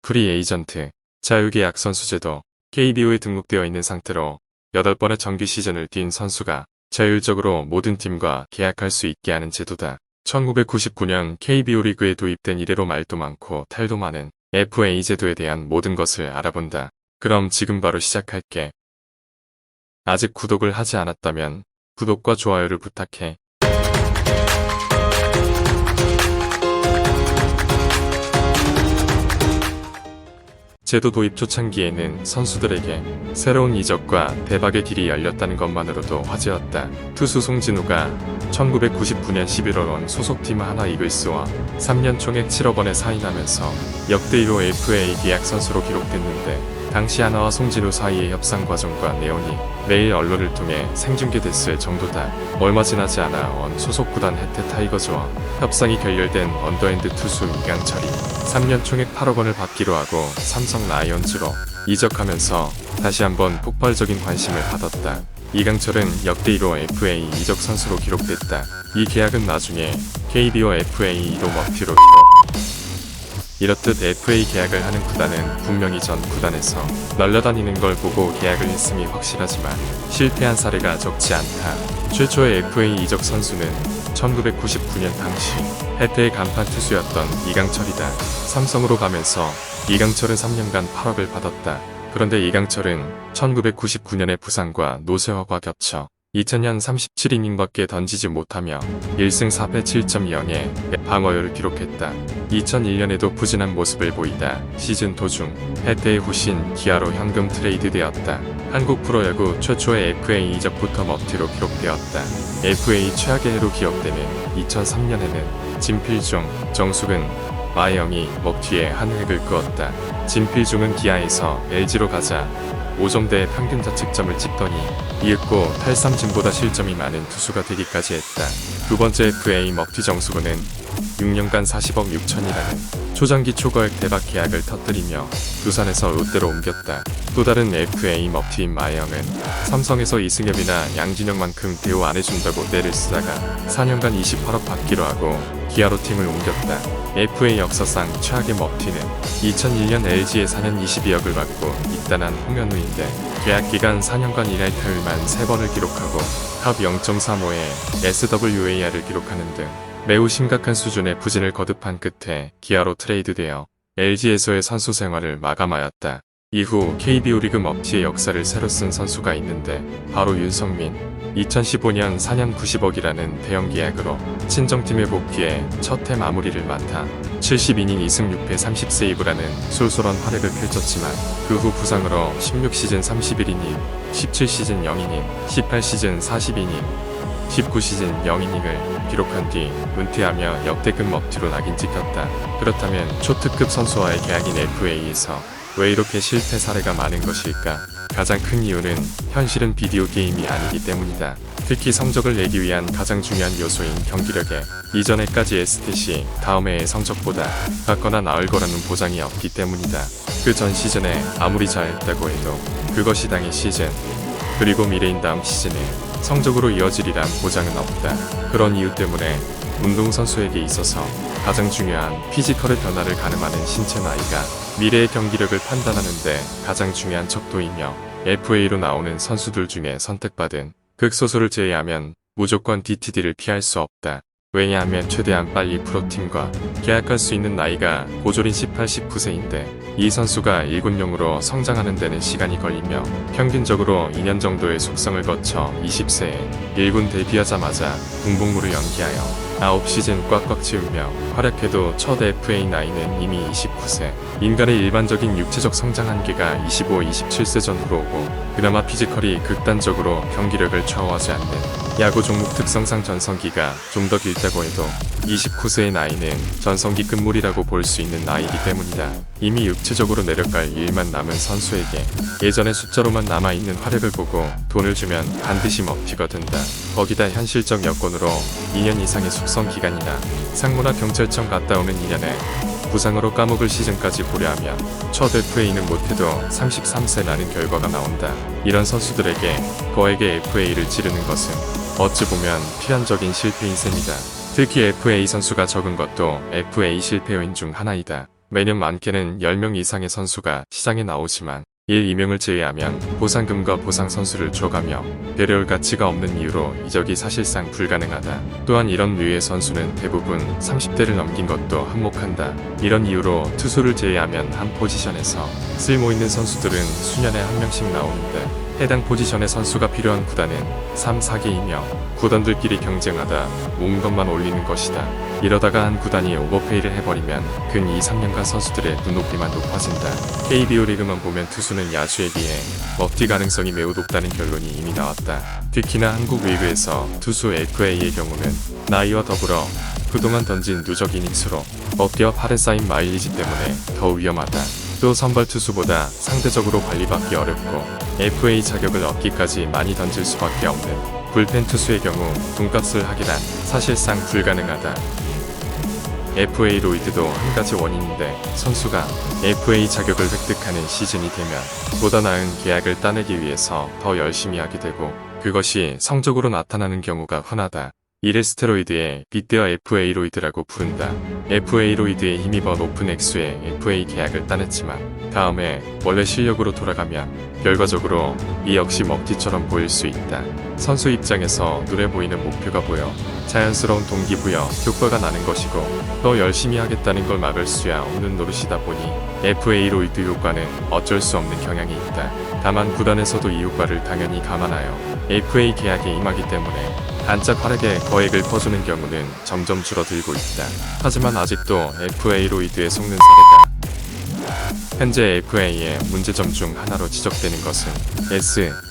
프리에이전트, 자유계약 선수제도, KBO에 등록되어 있는 상태로 8번의 정규 시즌을 뛴 선수가 자율적으로 모든 팀과 계약할 수 있게 하는 제도다. 1999년 KBO 리그에 도입된 이래로 말도 많고 탈도 많은 FA 제도에 대한 모든 것을 알아본다. 그럼 지금 바로 시작할게. 아직 구독을 하지 않았다면 구독과 좋아요를 부탁해. 제도 도입 초창기에는 선수들에게 새로운 이적과 대박의 길이 열렸다는 것만으로도 화제였다. 투수 송진우가 1999년 11월 원 소속팀 하나 이글스와 3년 총액 7억 원에 사인하면서 역대 1호 FA 계약 선수로 기록됐는데, 당시 하나와 송진우 사이의 협상 과정과 내용이 매일 언론을 통해 생중계됐을 정도다. 얼마 지나지 않아 원 소속 구단 혜태 타이거즈와 협상이 결렬된 언더핸드 투수 이강철이 3년 총액 8억 원을 받기로 하고 삼성 라이온즈로 이적하면서 다시 한번 폭발적인 관심을 받았다. 이강철은 역대 1호 FA 이적 선수로 기록됐다. 이 계약은 나중에 KBO FA 1호 먹튀로 이렇듯 FA 계약을 하는 구단은 분명히 전 구단에서 날려다니는 걸 보고 계약을 했음이 확실하지만 실패한 사례가 적지 않다. 최초의 FA 이적 선수는 1999년 당시 혜태의 간판 투수였던 이강철이다. 삼성으로 가면서 이강철은 3년간 8억을 받았다. 그런데 이강철은 1999년의 부상과 노쇠화가 겹쳐 2000년 37이닝밖에 던지지 못하며 1승 4패 7.0의 방어율을 기록했다. 2001년에도 부진한 모습을 보이다 시즌 도중 혜태의 후신 기아로 현금 트레이드되었다. 한국 프로야구 최초의 FA 이적부터 먹튀로 기록되었다. FA 최악의 해로 기억되는 2003년에는 진필종, 정숙은, 마혜영이 먹튀에 한 획을 그었다. 진필종은 기아에서 LG로 가자 5점대의 평균 자책점을 찍더니 이윽고 탈삼진보다 실점이 많은 투수가 되기까지 했다. 두 번째 FA 먹튀 정수근은 6년간 40억 6천이라는 초장기 초거액 대박 계약을 터뜨리며 두산에서 롯데로 옮겼다. 또 다른 FA 먹튀인 마혜영은 삼성에서 이승엽이나 양진혁만큼 대우 안 해준다고 떼를 쓰다가 4년간 28억 받기로 하고 기아로 팀을 옮겼다. FA 역사상 최악의 먹튀는 2001년 LG에 4년 22억을 받고 입단한 홍현우인데, 계약 기간 4년간 일할 타율만 3번을 기록하고 합 0.35의 SWAR을 기록하는 등 매우 심각한 수준의 부진을 거듭한 끝에 기아로 트레이드되어 LG에서의 선수 생활을 마감하였다. 이후 KBO 리그 먹튀의 역사를 새로 쓴 선수가 있는데 바로 윤성민. 2015년 4년 90억이라는 대형 계약으로 친정팀에 복귀해 첫 해 마무리를 맡아 72이닝 2승 6패 30세이브라는 쏠쏠한 활약을 펼쳤지만 그 후 부상으로 16시즌 31이닝, 17시즌 0이닝, 18시즌 40이닝, 19시즌 0이닝을 기록한 뒤 은퇴하며 역대급 먹튀로 낙인 찍혔다. 그렇다면 초특급 선수와의 계약인 FA에서 왜 이렇게 실패 사례가 많은 것일까? 가장 큰 이유는 현실은 비디오 게임이 아니기 때문이다. 특히 성적을 내기 위한 가장 중요한 요소인 경기력에 이전 해까지 STC 다음 해의 성적보다 같거나 나을 거라는 보장이 없기 때문이다. 그 전 시즌에 아무리 잘했다고 해도 그것이 당일 시즌 그리고 미래인 다음 시즌에 성적으로 이어지리란 보장은 없다. 그런 이유 때문에 운동선수에게 있어서 가장 중요한 피지컬의 변화를 가늠하는 신체 나이가 미래의 경기력을 판단하는데 가장 중요한 척도이며, FA로 나오는 선수들 중에 선택받은 극소수를 제외하면 무조건 DTD를 피할 수 없다. 왜냐하면 최대한 빨리 프로팀과 계약할 수 있는 나이가 고졸인 18, 19세인데 이 선수가 1군용으로 성장하는 데는 시간이 걸리며 평균적으로 2년 정도의 숙성을 거쳐 20세에 1군 데뷔하자마자 군복무를 연기하여 9시즌 꽉꽉 채우며 활약해도 첫 FA 나이는 이미 29세. 인간의 일반적인 육체적 성장 한계가 25, 27세 전후로 오고 그나마 피지컬이 극단적으로 경기력을 좌우하지 않는 야구 종목 특성상 전성기가 좀 더 길다고 해도 29세의 나이는 전성기 끝물이라고 볼 수 있는 나이이기 때문이다. 이미 육체적으로 내려갈 일만 남은 선수에게 예전의 숫자로만 남아있는 활약을 보고 돈을 주면 반드시 먹튀가 된다. 거기다 현실적 여건으로 2년 이상의 숙성 기간이나 상무나 경찰청 갔다 오는 2년에 부상으로 까먹을 시즌까지 고려하면 첫 FA는 못해도 33세라는 결과가 나온다. 이런 선수들에게 거액의 FA를 지르는 것은 어찌 보면 필연적인 실패인 셈이다. 특히 FA 선수가 적은 것도 FA 실패 요인 중 하나이다. 매년 많게는 10명 이상의 선수가 시장에 나오지만 1, 2명을 제외하면 보상금과 보상 선수를 줘가며 배려할 가치가 없는 이유로 이적이 사실상 불가능하다. 또한 이런 류의 선수는 대부분 30대를 넘긴 것도 한몫한다. 이런 이유로 투수를 제외하면 한 포지션에서 쓸모있는 선수들은 수년에 한 명씩 나오는데 해당 포지션의 선수가 필요한 구단은 3, 4개이며 구단들끼리 경쟁하다 모은 것만 올리는 것이다. 이러다가 한 구단이 오버페이를 해버리면 근 2, 3년간 선수들의 눈높이만 높아진다. KBO 리그만 보면 투수는 야수에 비해 먹튀 가능성이 매우 높다는 결론이 이미 나왔다. 특히나 한국 리그에서 투수 FA의 경우는 나이와 더불어 그동안 던진 누적 이닝수로 어깨와 팔에 쌓인 마일리지 때문에 더 위험하다. 또 선발 투수보다 상대적으로 관리받기 어렵고 FA 자격을 얻기까지 많이 던질 수밖에 없는 불펜 투수의 경우 돈값을 하기란 사실상 불가능하다. FA 로이드도 한 가지 원인인데 선수가 FA 자격을 획득하는 시즌이 되면 보다 나은 계약을 따내기 위해서 더 열심히 하게 되고 그것이 성적으로 나타나는 경우가 흔하다. 이를 스테로이드의 빗대어 FA 로이드라고 부른다. FA 로이드에 힘입어 높은 액수의 FA 계약을 따냈지만 다음에 원래 실력으로 돌아가면 결과적으로 이 역시 먹튀처럼 보일 수 있다. 선수 입장에서 눈에 보이는 목표가 보여 자연스러운 동기부여 효과가 나는 것이고 더 열심히 하겠다는 걸 막을 수야 없는 노릇이다 보니 FA 로이드 효과는 어쩔 수 없는 경향이 있다. 다만 구단에서도 이 효과를 당연히 감안하여 FA 계약에 임하기 때문에 한짝 빠르게 거액을 퍼주는 경우는 점점 줄어들고 있다. 하지만 아직도 FA 로이드에 속는 사례가 현재 FA의 문제점 중 하나로 지적되는 것은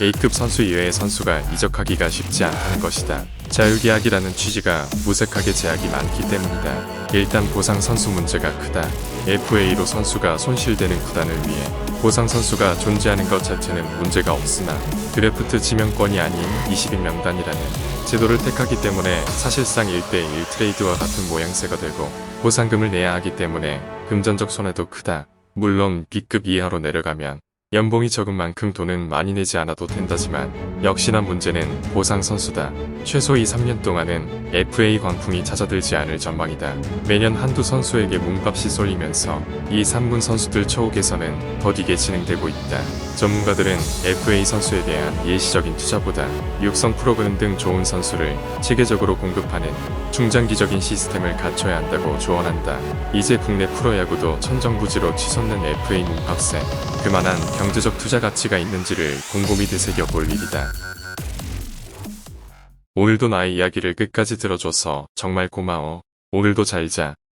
A급 선수 이외의 선수가 이적하기가 쉽지 않다는 것이다. 자유계약이라는 취지가 무색하게 제약이 많기 때문이다. 일단 보상 선수 문제가 크다. FA로 선수가 손실되는 구단을 위해 보상 선수가 존재하는 것 자체는 문제가 없으나 드래프트 지명권이 아닌 20인 명단이라는 제도를 택하기 때문에 사실상 1대1 트레이드와 같은 모양새가 되고 보상금을 내야 하기 때문에 금전적 손해도 크다. 물론 B급 이하로 내려가면 연봉이 적은 만큼 돈은 많이 내지 않아도 된다지만 역시나 문제는 보상 선수다. 최소 2, 3년 동안은 FA 광풍이 찾아들지 않을 전망이다. 매년 한두 선수에게 몸값이 쏠리면서 2, 3군 선수들 초옥에서는 더디게 진행되고 있다. 전문가들은 FA 선수에 대한 일시적인 투자보다 육성 프로그램 등 좋은 선수를 체계적으로 공급하는 중장기적인 시스템을 갖춰야 한다고 조언한다. 이제 국내 프로야구도 천정부지로 치솟는 FA 몸값에 그만한 경제적 투자 가치가 있는지를 곰곰이 되새겨 볼 일이다. 오늘도 나의 이야기를 끝까지 들어줘서 정말 고마워. 오늘도 잘 자.